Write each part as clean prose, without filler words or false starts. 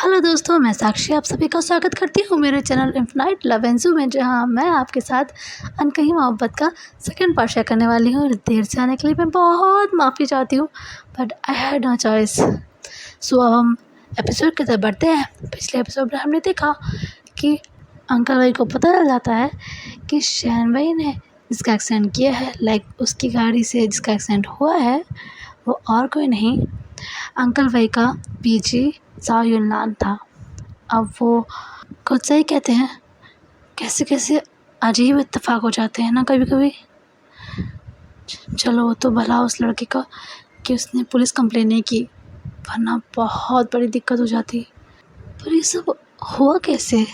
Hello दोस्तों, मैं साक्षी आप सभी का स्वागत करती हूँ मेरे channel infinite love and zoo में, जहाँ मैं आपके साथ अनकही मोहब्बत का सेकंड पार्ट शेयर करने वाली हूँ। देर से आने के लिए मैं बहुत माफ़ी चाहती हूँ, but I had no choice. So अब हम एपिसोड की तरफ बढ़ते हैं। पिछले एपिसोड में हमने देखा कि अंकल भाई को पता चल जाता है कि शहन भाई ने जिसका एक्सीडेंट किया है, लाइक उसकी गाड़ी से जिसका एक्सीडेंट हुआ है, वो और कोई नहीं, अंकल भाई का पीजी जाओ यूनान था। अब वो खुद से ही कहते हैं, कैसे कैसे अजीब इत्तेफाक हो जाते हैं ना कभी कभी। चलो, वो तो भला उस लड़के का कि उसने पुलिस कंप्लेन नहीं की, वरना बहुत बड़ी दिक्कत हो जाती। पर ये सब हुआ कैसे?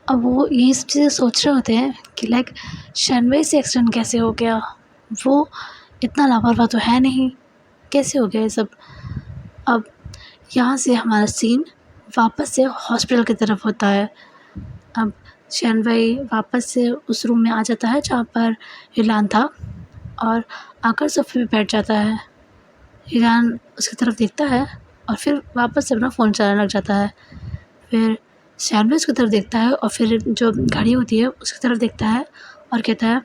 अब वो यही सब चीज़ें सोच रहे होते हैं कि लाइक शनवई से एक्सीडेंट कैसे हो गया, वो इतना लापरवाह तो है नहीं, कैसे हो गया ये सब। अब यहाँ से हमारा सीन वापस से हॉस्पिटल की तरफ होता है। अब शनवई वापस से उस रूम में आ जाता है जहाँ पर हिलान था, और आकर सोफे पे बैठ जाता है। हिलान उसकी तरफ देखता है और फिर वापस से अपना फ़ोन चलाने लग जाता है। फिर शनवई उसकी तरफ देखता है और फिर जो घड़ी होती है उसकी तरफ देखता है और कहता है,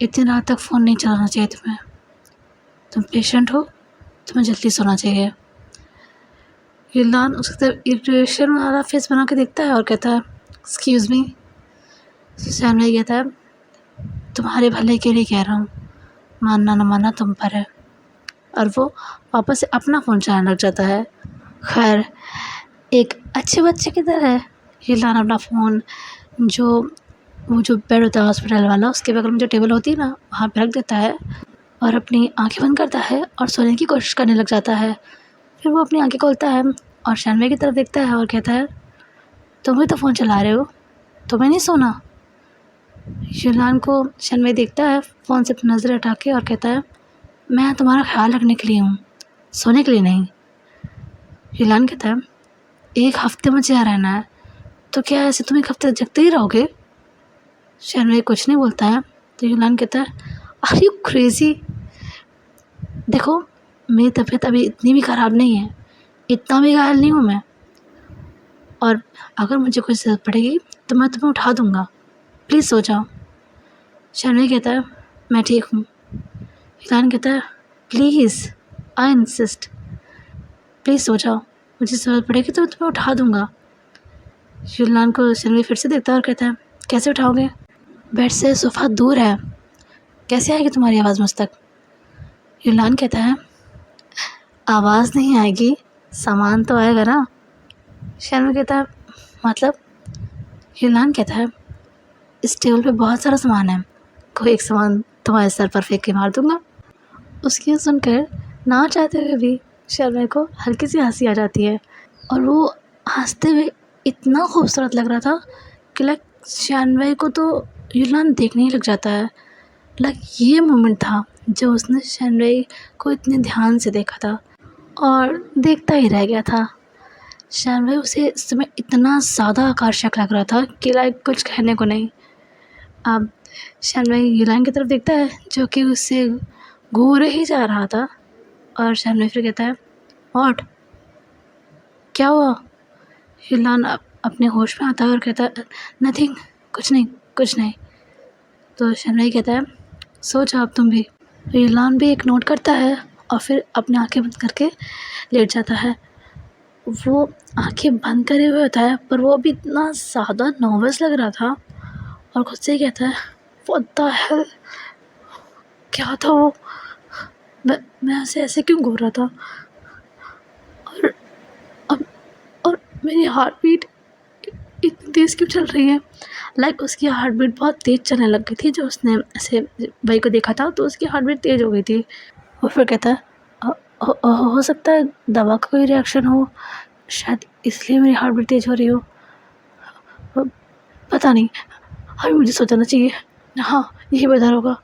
इतनी रात तक फ़ोन नहीं चलाना चाहिए तुम्हें, तुम पेशेंट हो, तुम्हें जल्दी सोना चाहिए। हिलान उसकी तरफ इरिटेशन वाला फेस बना के देखता है और कहता है, एक्सक्यूज़ मी। शनवई कहता है, तुम्हारे भले के लिए कह रहा हूँ, मानना न मानना तुम पर है। और वो वापस से अपना फ़ोन चलाने लग जाता है। खैर, एक अच्छे बच्चे की तरह हिलान अपना फ़ोन वो जो बेड होता है हॉस्पिटल वाला, उसके बगल में जो टेबल होती है ना, वहाँ पे रख देता है और अपनी आँखें बंद करता है और सोने की कोशिश करने लग जाता है। फिर वो अपनी आँखें खोलता है और शनवई की तरफ देखता है और कहता है, तुम भी तो फ़ोन चला रहे हो, तुम्हें नहीं सोना? हिलान को शनवई देखता है फ़ोन से अपनी नज़र हटा के और कहता है, मैं तुम्हारा ख्याल रखने के लिए हूँ, सोने के लिए नहीं। हिलान कहता है, एक हफ्ते मुझे यहाँ रहना है, तो क्या ऐसे तुम एक हफ्ते जगते ही रहोगे? शनवई कुछ नहीं बोलता है। तो हिलान कहता है, आर यू क्रेज़ी? देखो, मेरी तबीयत अभी इतनी भी ख़राब नहीं है, इतना भी घायल नहीं हूँ मैं, और अगर मुझे कोई ज़रूरत पड़ेगी तो मैं तुम्हें उठा दूँगा, प्लीज़ सो जाओ। शनवई कहता है, मैं ठीक हूँ। हिलान कहता है, प्लीज़, आई इंसिस्ट, प्लीज़ सो जाओ, मुझे ज़रूरत पड़ेगी तो मैं तुम्हें उठा दूँगा। हिलान को शनवई फिर से देखता है और कहता है, कैसे उठाओगे? बेड से सोफ़ा दूर है, कैसे आएगी तुम्हारी आवाज़ मुझ तक? हिलान कहता है, आवाज़ नहीं आएगी, सामान तो आएगा ना। शनवई कहता है, मतलब? हिलान कहता है, इस टेबल पे बहुत सारा सामान है, कोई एक सामान तुम्हारे सर पर फेंक के मार दूँगा। उसकी सुनकर ना चाहते हुए भी शनवई को हल्की सी हंसी आ जाती है, और वो हंसते हुए इतना खूबसूरत लग रहा था कि लाइक शनवई को तो हिलान देखने ही लग जाता है। लाइक ये मोमेंट था जो उसने शनवई को इतने ध्यान से देखा था और देखता ही रह गया था। शनवई उसे इस समय इतना ज़्यादा आकर्षक लग रहा था कि लाइक कुछ कहने को नहीं। अब शनवई हिलान की तरफ देखता है जो कि उससे घूर ही जा रहा था, और शनवई फिर कहता है, व्हाट, क्या हुआ? हिलान अपने होश में आता है और कहता है, नथिंग, कुछ नहीं, कुछ नहीं। तो शनवई कहता है, सो जाओ अब तुम भी। हिलान भी एक नोट करता है और फिर अपनी आंखें बंद करके लेट जाता है। वो आंखें बंद करे हुए होता है, पर वो अभी इतना ज़्यादा नर्वस लग रहा था और खुद से ही कहता है, व्हाट द हेल, क्या था वो? मैं उसे ऐसे क्यों घूर रहा था? और अब और मेरी हार्ट बीट इतनी तेज़ क्यों चल रही है? लाइक उसकी हार्ट बीट बहुत तेज़ चलने लग गई थी। जो उसने ऐसे भाई को देखा था तो उसकी हार्ट बीट तेज़ हो गई थी। वो फिर कहता है, हो सकता है दवा का कोई रिएक्शन हो, शायद इसलिए मेरी हार्ट बीट तेज़ हो रही हो, पता नहीं, अभी मुझे सो जाना चाहिए, हाँ यही बेहतर होगा।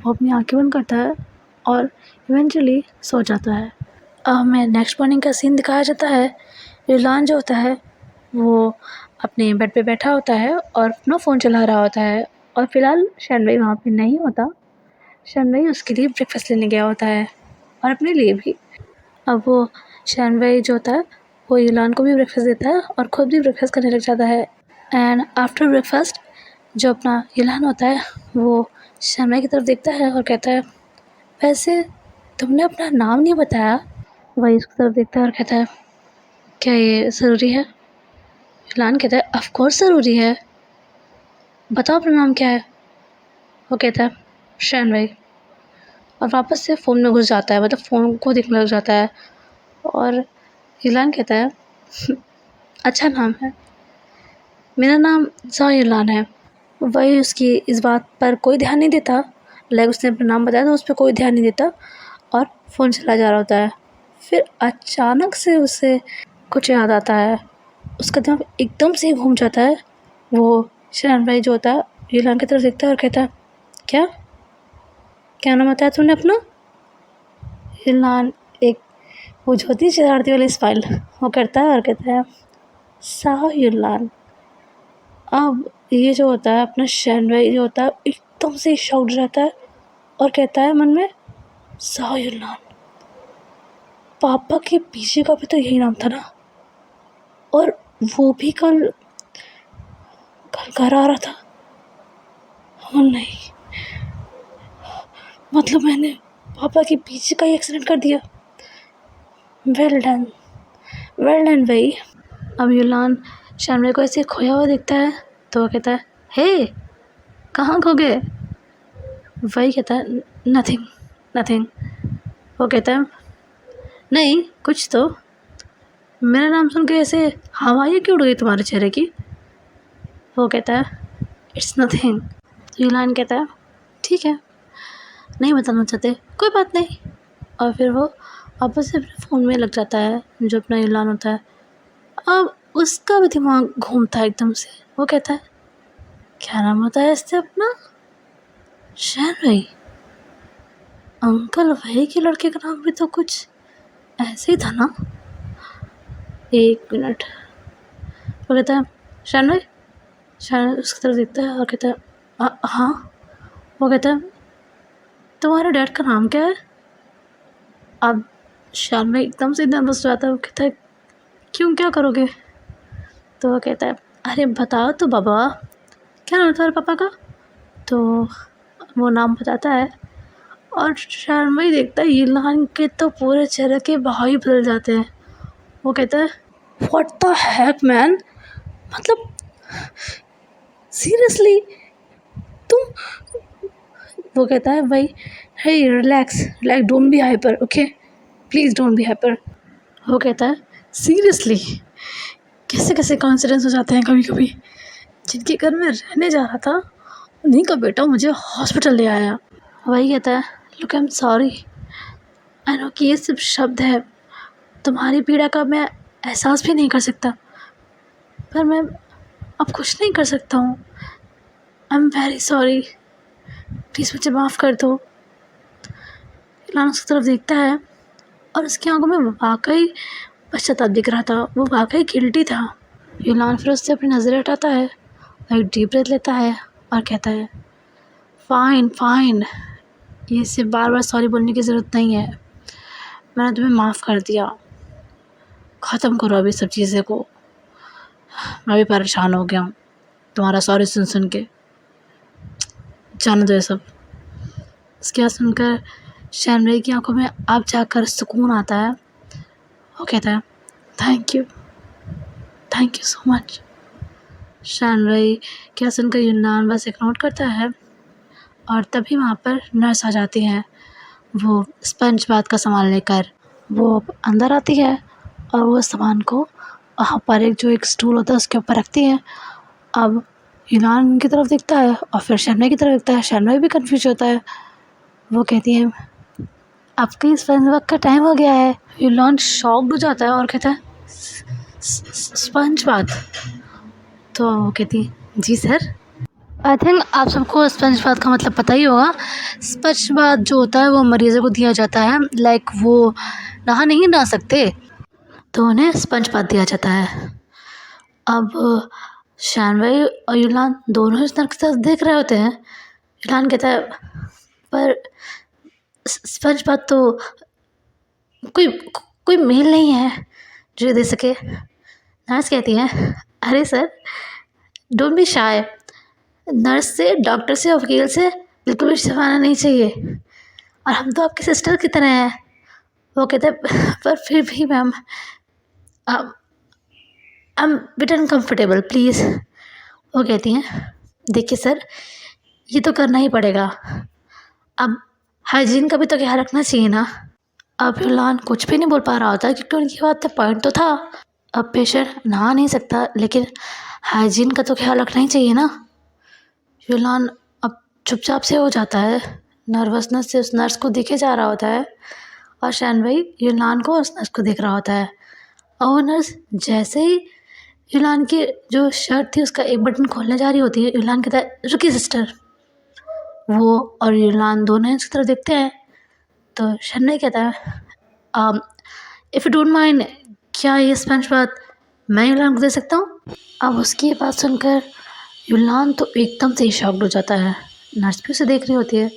वो अपनी आंखें बंद करता है और इवेंचुअली सो जाता है। अब हमें नेक्स्ट मॉर्निंग का सीन दिखाया जाता है। रिलान जो होता है वो अपने बेड पे बैठा होता है और अपना फ़ोन चला रहा होता है, और फिलहाल शनवई वहाँ पे नहीं होता। शनवई उसके लिए ब्रेकफास्ट लेने गया होता है और अपने लिए भी। अब वो शनवई जो होता है वो यूलान को भी ब्रेकफास्ट देता है और ख़ुद भी ब्रेकफास्ट करने लग जाता है। एंड आफ्टर ब्रेकफास्ट जो अपना यूलान होता है वो शर्मा की तरफ देखता है और कहता है, वैसे तुमने अपना नाम नहीं बताया। वही उसकी तरफ देखता है और कहता है, क्या ये ज़रूरी है? यूलान कहता है, ऑफ कोर्स ज़रूरी है, बताओ अपना नाम क्या है। वो कहता है, शैन भाई, और वापस से फ़ोन में घुस जाता है, मतलब फ़ोन को देखने लग जाता है। और यूलान कहता है, अच्छा नाम है, मेरा नाम ज़ा यूलान है। वही उसकी इस बात पर कोई ध्यान नहीं देता, लाइक उसने अपना नाम बताया तो उस पर कोई ध्यान नहीं देता और फ़ोन चला जा रहा होता है। फिर अचानक से उसे कुछ याद आता है, उसका दिमाग एकदम से घूम जाता है। वो शैन भाई जो होता है यूलान की तरफ देखता है और कहता है, क्या क्या नाम बताया तूने अपना? यूलान एक वो जो होती है शरारती वाली स्माइल वो करता है और कहता है, सा यूलान। अब ये जो होता है अपना शैन भाई जो होता है एकदम से शॉक्ड रहता है और कहता है मन में, सा यूलान, पापा के पीछे का भी तो यही नाम था ना, और वो भी कल कल घर आ रहा था। हाँ नहीं, मतलब मैंने पापा के पीछे का ही एक्सीडेंट कर दिया। वेल डन भाई। अब यूलान शैन भाई को ऐसे खोया हुआ दिखता है तो वो कहता है, हे कहाँ खो गए? वही कहता है, नथिंग। वो कहता है, नहीं कुछ तो, मेरा नाम सुन के ऐसे हवाएं क्यों उड़ गई तुम्हारे चेहरे की? वो कहता है, इट्स नथिंग। तो यूलान कहता है, ठीक है, नहीं बताना चाहते, कोई बात नहीं। और फिर वो वापस से फ़ोन में लग जाता है जो अपना यूलान होता है। अब उसका भी दिमाग घूमता है एकदम से। वो कहता है, क्या नाम होता है इससे अपना? शैन भाई। अंकल भाई के लड़के का नाम भी तो कुछ ऐसे ही था ना? एक मिनट। वो कहता है, शैन भाई। शैन उसकी तरफ देखता है और कहता है, हाँ। वो कहता है, तुम्हारे डैड का नाम क्या है? अब शैन भाई एकदम से नर्वस हो जाता है। वो कहता है, क्यों, क्या करोगे? तो वो कहता है, अरे बताओ तो बाबा, क्या नाम है तुम्हारे पापा का? तो वो नाम बताता है और शैन भाई देखता है यूलान के तो पूरे चेहरे के भाव ही बदल जाते हैं। वो कहता है, व्हाट द हैक मैन, मतलब सीरियसली तुम? वो कहता है, भाई hey relax, don't be hyper, okay please don't be hyper. वो कहता है, सीरियसली कैसे कैसे कॉन्सिडेंस हो जाते हैं कभी कभी। जिनके घर में रहने जा रहा था उन्हीं का बेटा मुझे हॉस्पिटल ले आया। वही कहता है, look I am sorry, I know कि ये सिर्फ शब्द है, तुम्हारी पीड़ा का मैं एहसास भी नहीं कर सकता, पर मैं अब कुछ नहीं कर सकता हूँ। I am very sorry, please मुझे माफ़ कर दो। यूलान उसकी तरफ देखता है और उसकी आंखों में वाकई पश्चाताप दिख रहा था, वो वाकई गिल्टी था। यूलान फिर उससे अपनी नज़रें हटाता है और एक डीप ब्रेथ लेता है और कहता है, फ़ाइन, ये सिर्फ बार बार सॉरी बोलने की ज़रूरत नहीं है, मैंने तुम्हें माफ़ कर दिया, ख़त्म करो अभी सब चीज़ें को, मैं भी परेशान हो गया हूँ तुम्हारा सॉरी सुन के, जाने दो ये सब। इसके बाद सुनकर शैन भाई की आंखों में अब जाकर सुकून आता है। वो कहता है, थैंक यू सो मच। शैन भाई क्या सुनकर यूनान बस एक नोट करता है और तभी वहाँ पर नर्स आ जाती हैं। वो स्पंज बाथ का सामान लेकर वो अंदर आती है और वो सामान को वहाँ पर एक स्टूल होता है उसके ऊपर रखती है। अब यूनान की तरफ देखता है और फिर शैन भाई की तरफ देखता है। शैन भाई भी कन्फ्यूज होता है। वो कहती है, आपके स्पंज बाथ का टाइम हो गया है। यूनान शॉक्ड हो जाता है और कहता है, स्पंज बाथ? तो वो कहती है, जी सर। आई थिंक आप सबको स्पंज बाथ का मतलब पता ही होगा। स्पंज बाथ जो होता है वो मरीज़ों को दिया जाता है, लाइक वो नहा नहीं ना सकते तो उन्हें स्पंज बाथ दिया जाता है। अब शैन भाई और यूलान दोनों इस तरह से देख रहे होते हैं। यूलान कहता है, पर स्पंज बाथ तो कोई मेल नहीं है जो दे सके। नर्स कहती है, अरे sir, don't be shy. Nurse से, डॉक्टर से और वकील से बिल्कुल भी छुपाना नहीं चाहिए, और हम तो आपकी सिस्टर की तरह हैं। वो कहते हैं, पर फिर भी ma'am, I am bit uncomfortable, please. वो कहती हैं, देखिए सर, ये तो करना ही पड़ेगा। अब हाइजीन का भी तो ख्याल रखना चाहिए ना। अब युलान कुछ भी नहीं बोल पा रहा होता, क्योंकि उनकी बात में पॉइंट तो था। अब पेशेंट नहा नहीं सकता, लेकिन हाइजीन का तो ख्याल रखना ही चाहिए ना। युलान अब चुपचाप से हो जाता है, नर्वसनेस से उस नर्स को देखे जा रहा होता है, और शैन भाई युलान को उस नर्स को देख रहा होता है। और वो नर्स जैसे ही युलान की जो शर्ट थी उसका एक बटन खोलने जा रही होती है, युलान कहता है, रुकिए सिस्टर। वो और युलान दोनों उसकी तरफ देखते हैं, तो शैन भाई कहता है, इफ़ यू डोंट माइंड, क्या ये स्पंज बात मैं युलान को दे सकता हूँ? अब उसकी ये बात सुनकर युलान तो एकदम से ही शॉक्ड हो जाता है। नर्स भी उसे देख रही होती है।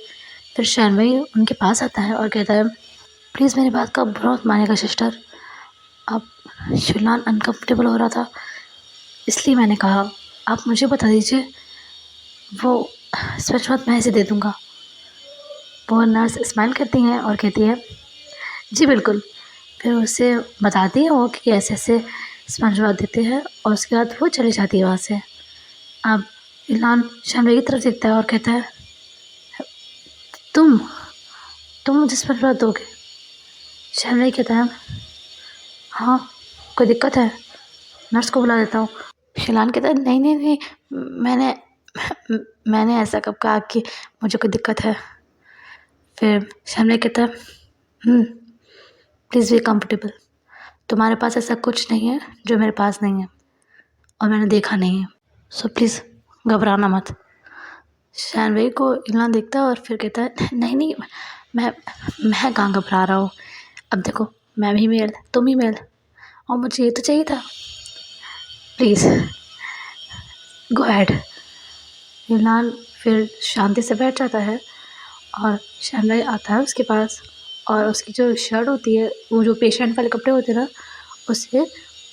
फिर शैन भाई उनके पास आता है और कहता है, प्लीज़ मेरी बात का बुरा मत मानिएगा सिस्टर। अब युलान अनकम्फर्टेबल हो रहा था, इसलिए मैंने कहा, आप मुझे बता दीजिए, वो स्पंज बात मैं इसे दे दूँगा। वो नर्स स्माइल करती हैं और कहती है, जी बिल्कुल। फिर उसे बताती है वो कि ऐसे ऐसे स्पंज बात देते हैं, और उसके बाद वो चली जाती है वहाँ से। अब इलान शैन भाई की तरफ देखता है और कहता है, तुम मुझे स्पंज बात दोगे? शैन भाई कहता है, हाँ, कोई दिक्कत है? नर्स को बुला देता हूँ। शिलान कहता है, नहीं नहीं नहीं, मैंने मैंने ऐसा कब कहा कि मुझे कोई दिक्कत है? फिर शैन भाई कहता है, प्लीज़ बी कंफर्टेबल। तुम्हारे पास ऐसा कुछ नहीं है जो मेरे पास नहीं है, और मैंने देखा नहीं है, सो प्लीज़ घबराना मत। शैन भाई को इलान देखता है और फिर कहता है, नहीं नहीं, मैं कहाँ घबरा रहा हूँ। अब देखो, मैं भी मेल, तुम ही मेल, और मुझे ये तो चाहिए था। Please go ahead. इलान फिर शांति से बैठ जाता है, और शैन भाई आता है उसके पास, और उसकी जो शर्ट होती है, वो जो पेशेंट वाले कपड़े होते हैं ना, उसे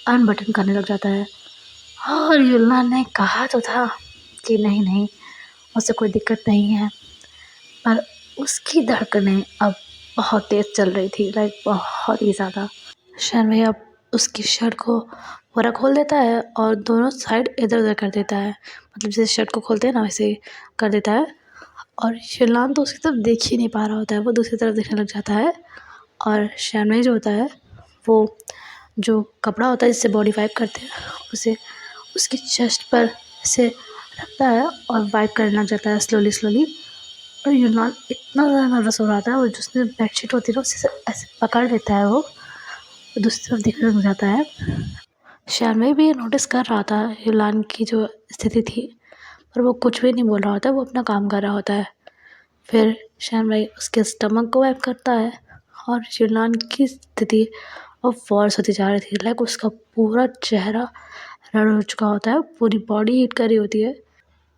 अनबटन करने लग जाता है। और युलान ने कहा तो था कि नहीं नहीं, उसे कोई दिक्कत नहीं है, पर उसकी धड़कनें अब बहुत तेज़ चल रही थी, लाइक बहुत ही ज़्यादा। शैन भाई अब उसकी शर्ट को पूरा खोल देता है और दोनों साइड इधर उधर कर देता है, मतलब जैसे शर्ट को खोलते हैं ना वैसे कर देता है। और युलान तो उसकी तरफ देख ही नहीं पा रहा होता है, वो दूसरी तरफ देखने लग जाता है। और शैन भाई जो होता है, वो जो कपड़ा होता है जिससे बॉडी वाइप करते हैं, उसे उसकी चेस्ट पर से रखता है और वाइप करने लग जाता है स्लोली स्लोली। और युलान इतना ज़्यादा नर्वस हो रहा था, और जो उसने बेडशीट होती है ना उसे ऐसे पकड़ लेता है, वो दूसरी तरफ देखने लग जाता है। शैन भाई भी ये नोटिस कर रहा था युलान की जो स्थिति थी, पर वो कुछ भी नहीं बोल रहा होता, वो अपना काम कर रहा होता है। फिर शैन भाई उसके स्टमक को वाइप करता है, और युलान की स्थिति अब वर्स होती जा रही थी, लाइक उसका पूरा चेहरा रेड हो चुका होता है, पूरी बॉडी हीट कर रही होती है।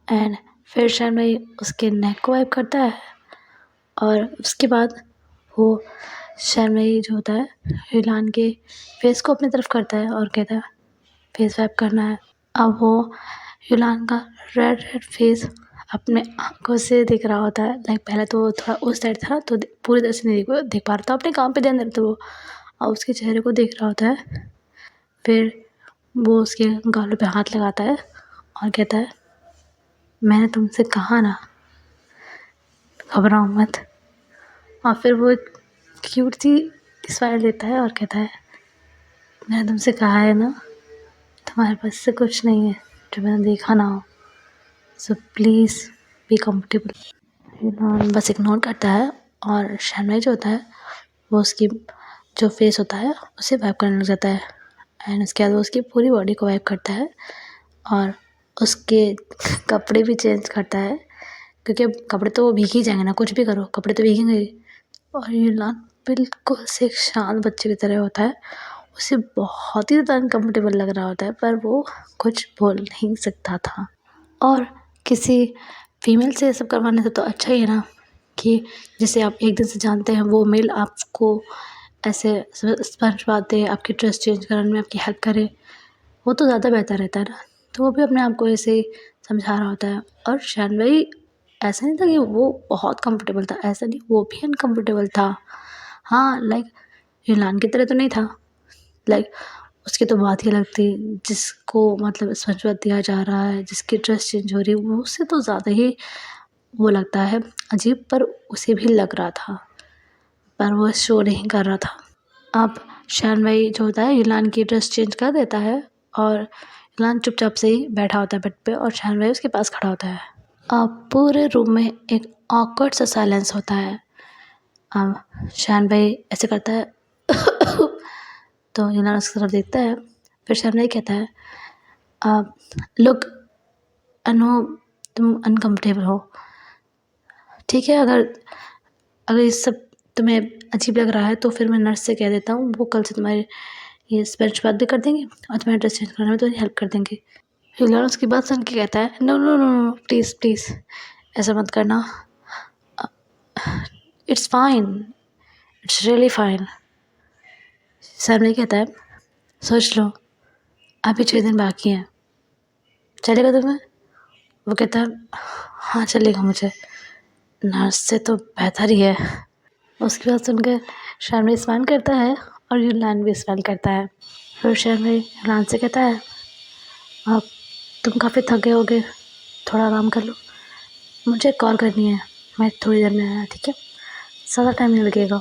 एंड फिर शैन भाई उसके नेक को वाइप करता है, और उसके बाद वो शैन भाई जो होता है युलान के फेस को अपनी तरफ करता है और कहता है, फेस वाइप करना है। अब वो युलान का रेड रेड फेस अपने आंखों से दिख रहा होता है, लाइक पहले तो थोड़ा उस साइड था तो पूरी तरह से नहीं देख पा रहा था, अपने काम पे ध्यान दे रहा था वो, और उसके चेहरे को देख रहा होता है। फिर वो उसके गालों पे हाथ लगाता है और कहता है, मैंने तुमसे कहा ना, घबराओ मत। और फिर वो एक क्यूट सी स्माइल देता है और कहता है, मैंने तुमसे कहा है ना, तुम्हारे पास से कुछ नहीं है जो मैंने देखा ना हो, सो प्लीज़ बी कम्फर्टेबल। युलान बस इग्नोर करता है, और शैन भाई जो होता है वो उसकी जो फेस होता है उसे वाइप करने लग जाता है। एंड उसके बाद वो उसकी पूरी बॉडी को वाइप करता है, और उसके कपड़े भी चेंज करता है, क्योंकि अब कपड़े तो भीग ही जाएंगे ना, कुछ भी करो कपड़े तो भीगेंगे ही। और युलान बिल्कुल से एक शांत बच्चे की तरह होता है, उसे बहुत ही ज़्यादा अनकम्फर्टेबल लग रहा होता है, पर वो कुछ बोल नहीं सकता था। और किसी फीमेल से ये सब करवाने से तो अच्छा ही है ना, कि जिसे आप एक दिन से जानते हैं वो मेल आपको ऐसे स्पंज बातें आपकी ड्रेस चेंज करने में आपकी हेल्प करे, वो तो ज़्यादा बेहतर रहता है ना। तो वो भी अपने आप को ऐसे ही समझा रहा होता है। और शान भाई ऐसा नहीं था कि वो बहुत कंफर्टेबल था, ऐसा नहीं, वो भी अनकंफर्टेबल था। हाँ, लाइक यूनान की तरह तो नहीं था, लाइक उसकी तो बात ही अलग थी। जिसको मतलब स्पंज बाथ दिया जा रहा है, जिसकी ड्रेस चेंज हो रही है, वो उससे तो ज़्यादा ही वो लगता है अजीब, पर उसे भी लग रहा था, पर वो शो नहीं कर रहा था। अब शान भाई जो होता है यूनान की ड्रेस चेंज कर देता है और यूनान चुपचाप से ही बैठा होता है बेड पे और शान भाई उसके पास खड़ा होता है। अब पूरे रूम में एक ऑकवर्ड सा साइलेंस होता है। अब शान भाई ऐसे करता है तो यूनान उसकी तरफ देखता है। फिर शान भाई कहता है, अब लुक अनु, तुम अनकम्फर्टेबल हो, ठीक है। अगर अगर ये सब तुम्हें अजीब लग रहा है तो फिर मैं नर्स से कह देता हूँ, वो कल से तुम्हारे ये स्पेच बात भी कर देंगे और तुम्हारा ड्रेस चेंज करने में तो हेल्प कर देंगे। हिलर उसकी बात सुन के कहता है, no no no no please please, ऐसा मत करना, it's fine, it's really fine. Sir ने कहता है, सोच लो, अभी 6 दिन बाकी हैं, चलेगा तुम्हें? वो कहता है, हाँ चलेगा मुझे, नर्स से तो बेहतर ही है। उसकी बात सुनकर शानवी स्माइल करता है और यूलान भी स्माइल करता है। फिर शानवी यूलान से कहता है, अब तुम काफ़ी थक गए होगे, थोड़ा आराम कर लो, मुझे कॉल करनी है, मैं थोड़ी देर में आया, ठीक है, ज़्यादा टाइम नहीं लगेगा।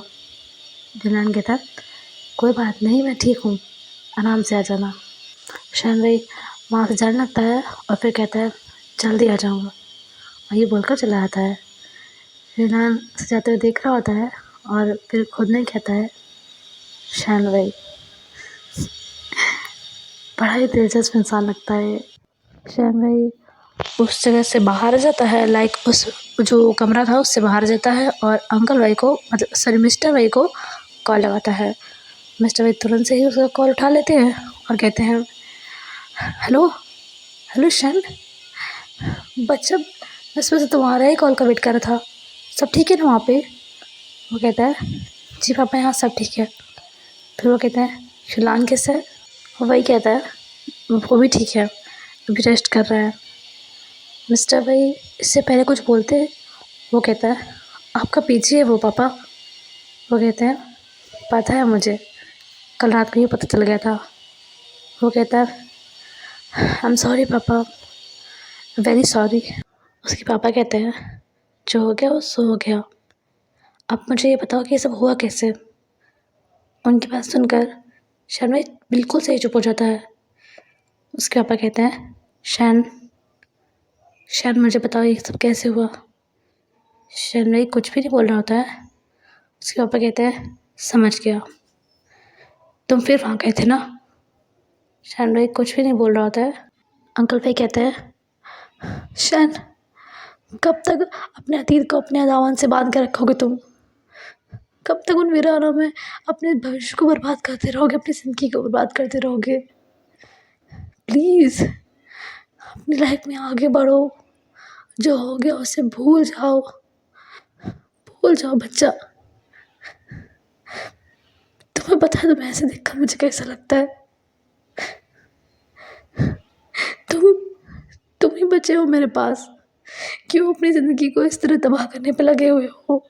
यूलान कहता है, कोई बात नहीं, मैं ठीक हूँ, आराम से आ जाना। शानवी वहाँ से जाने लगता है और फिर कहता है, जल्दी आ जाऊँगा, और ये बोलकर चला जाता है। यूलान से जाते हुए देख रहा होता है और फिर खुद नहीं कहता है, शानवी बड़ा ही दिलचस्प इंसान लगता है। शानवी उस जगह से बाहर आ जाता है, लाइक उस जो कमरा था उससे बाहर आ जाता है और अंकल भाई को, मतलब सॉरी मिस्टर भाई को कॉल लगाता है। मिस्टर भाई तुरंत से ही उसका कॉल उठा लेते हैं और कहते हैं, हेलो हेलो शान, बच्चा मैं सुबह से तुम्हारा ही कॉल का वेट कर रहा था, सब ठीक है ना वहाँ पे? वो कहता है, जी पापा यहाँ सब ठीक है। फिर वो कहता है, शुलान कैसा है? वही कहता है, वो भी ठीक है, अभी रेस्ट कर रहा है। मिस्टर भाई इससे पहले कुछ बोलते हैं। वो कहता है, आपका पीछे है वो पापा। वो कहते हैं, पता है मुझे, कल रात को ही पता चल गया था। वो कहता है, आई एम सॉरी पापा, वेरी सॉरी। उसके पापा कहते हैं, जो हो गया वो सो हो गया, अब मुझे ये बताओ कि ये सब हुआ कैसे। उनकी बात सुनकर शर्मा बिल्कुल सही चुप हो जाता है। उसके पापा कहते हैं, शैन शैन मुझे बताओ ये सब कैसे हुआ। शर्मा कुछ भी नहीं बोल रहा होता है। उसके पापा कहते हैं, समझ गया, तुम फिर वहाँ गए थे ना। शैन कुछ भी नहीं बोल रहा होता है। अंकल भाई कहते हैं, शैन कब तक अपने अतीत को अपने अदावन से बांध के रखोगे तुम? कब तक उन वीरानों में अपने भविष्य को बर्बाद करते रहोगे, अपनी ज़िंदगी को बर्बाद करते रहोगे? प्लीज़ अपनी लाइफ में आगे बढ़ो, जो हो गया उसे भूल जाओ, भूल जाओ बच्चा। तुम्हें पता है तुम्हें ऐसे देखकर मुझे कैसा लगता है? तुम तुम ही बचे हो मेरे पास, क्यों अपनी ज़िंदगी को इस तरह तबाह करने पे लगे हुए हो?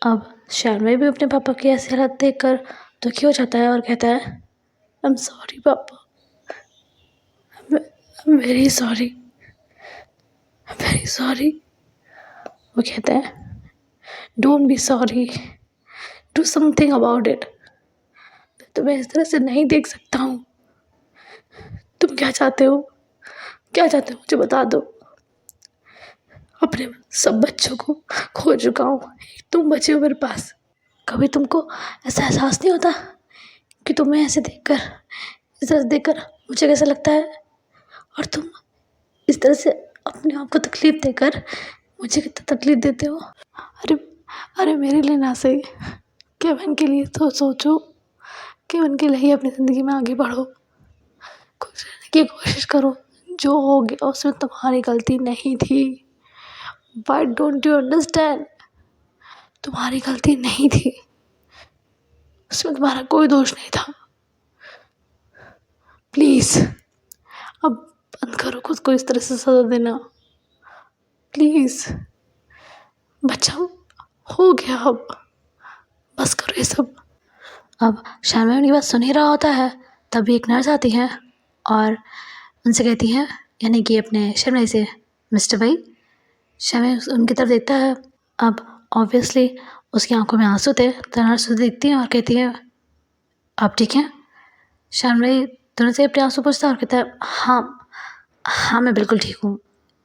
अब शानवी भी अपने पापा की ऐसी हालत देखकर दुखी हो जाता है और कहता है, आई एम सॉरी पापा, I am very sorry, very sorry. वो कहता है, don't be sorry, do something about it. तुम्हें इस तरह से नहीं देख सकता हूँ। तुम क्या चाहते हो, क्या चाहते हो मुझे बता दो। अपने सब बच्चों को खो चुका हूँ, तुम बचे हो मेरे पास। कभी तुमको ऐसा एहसास नहीं होता कि तुम्हें ऐसे देखकर, इस तरह से देखकर मुझे कैसा लगता है, और तुम इस तरह से अपने आप को तकलीफ़ देकर मुझे कितना तकलीफ़ देते हो। अरे अरे मेरे लिए ना सही, केविन के लिए तो सोचो, केविन के लिए ही अपनी ज़िंदगी में आगे बढ़ो, खुश रहने की कोशिश करो। जो हो गया उसमें तुम्हारी गलती नहीं थी। Why don't you understand? तुम्हारी गलती नहीं थी। उसमें तुम्हारा कोई दोष नहीं था। प्लीज़ अब बंद करो खुद को इस तरह से सज़ा देना, प्लीज़। बच्चा हो गया, अब बस करो ये सब। अब शर्मा उनकी बात सुन ही रहा होता है, तभी एक नर्स आती है और उनसे कहती हैं, यानी कि अपने शर्मा से, मिस्टर भाई। शर्मा उनकी तरफ देखता है। अब ऑब्वियसली उसकी आंखों में आंसू थे, तो नर्स उसे देखती है और कहती है, आप ठीक हैं? शर्मा दोनों से अपने आंसू पोंछता है और कहता है, हाँ हाँ मैं बिल्कुल ठीक हूँ।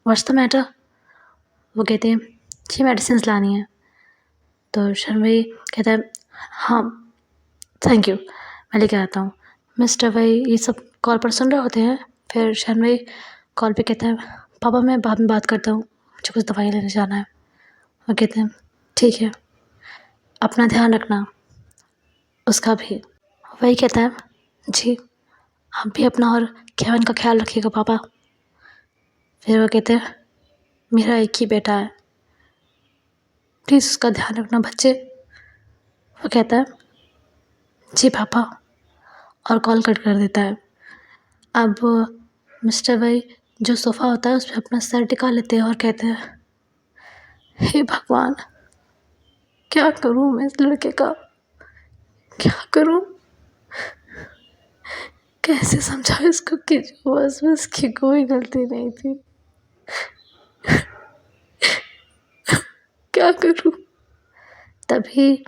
What's the matter? वो कहते हैं, जी मेडिसिन लानी है। तो शर्मा कहता है, हाँ थैंक यू, मैं लेकर आता हूँ। मिस्टर भाई ये सब कॉल पर सुन रहे होते हैं। फिर शर्मा कॉल पे कहता है, पापा मैं बाद में बात करता हूँ, मुझे कुछ दवाई लेने जाना है। वो कहते हैं, ठीक है, अपना ध्यान रखना, उसका भी। वही कहता है, जी आप भी अपना और केविन का ख्याल रखिएगा पापा। फिर वो कहते हैं, मेरा एक ही बेटा है, प्लीज़ उसका ध्यान रखना बच्चे। वो कहता है, जी पापा, और कॉल कट कर देता है। अब मिस्टर भाई जो सोफ़ा होता है उस पर अपना सर टिका लेते हैं और कहते हैं, हे भगवान, क्या करूं मैं इस लड़के का, क्या करूं, कैसे समझाऊं इसको कि जो बस उसकी कोई गलती नहीं थी, क्या करूं। तभी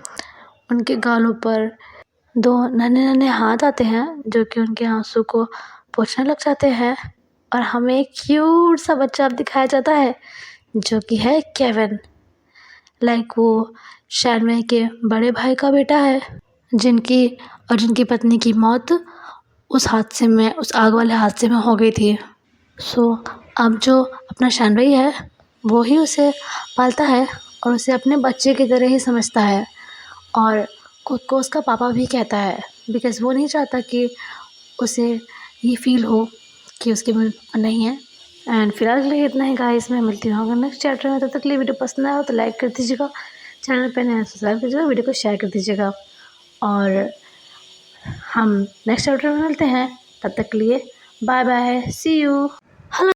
उनके गालों पर दो नन्हे नन्हे हाथ आते हैं जो कि उनके आंसू को पोंछने लग जाते हैं और हमें एक क्यूट सा बच्चा दिखाया जाता है जो कि है केविन। लाइक वो शर्मा के बड़े भाई का बेटा है जिनकी पत्नी की मौत उस हादसे में, उस आग वाले हादसे में हो गई थी। सो अब जो अपना शर्मा है वो ही उसे पालता है और उसे अपने बच्चे की तरह ही समझता है और खुद को उसका पापा भी कहता है, बिकॉज़ वो नहीं चाहता कि उसे ये फील हो कि उसके में नहीं है। एंड फिलहाल के लिए इतना ही गाइस, मैं मिलती हूँ अगर नेक्स्ट चैप्टर में। तब तक के लिए वीडियो पसंद आया हो तो लाइक कर दीजिएगा, चैनल पे नया सब्सक्राइब कीजिएगा, वीडियो को शेयर कर दीजिएगा और हम नेक्स्ट चैप्टर में मिलते हैं। तब तक के लिए बाय बाय, सी यू।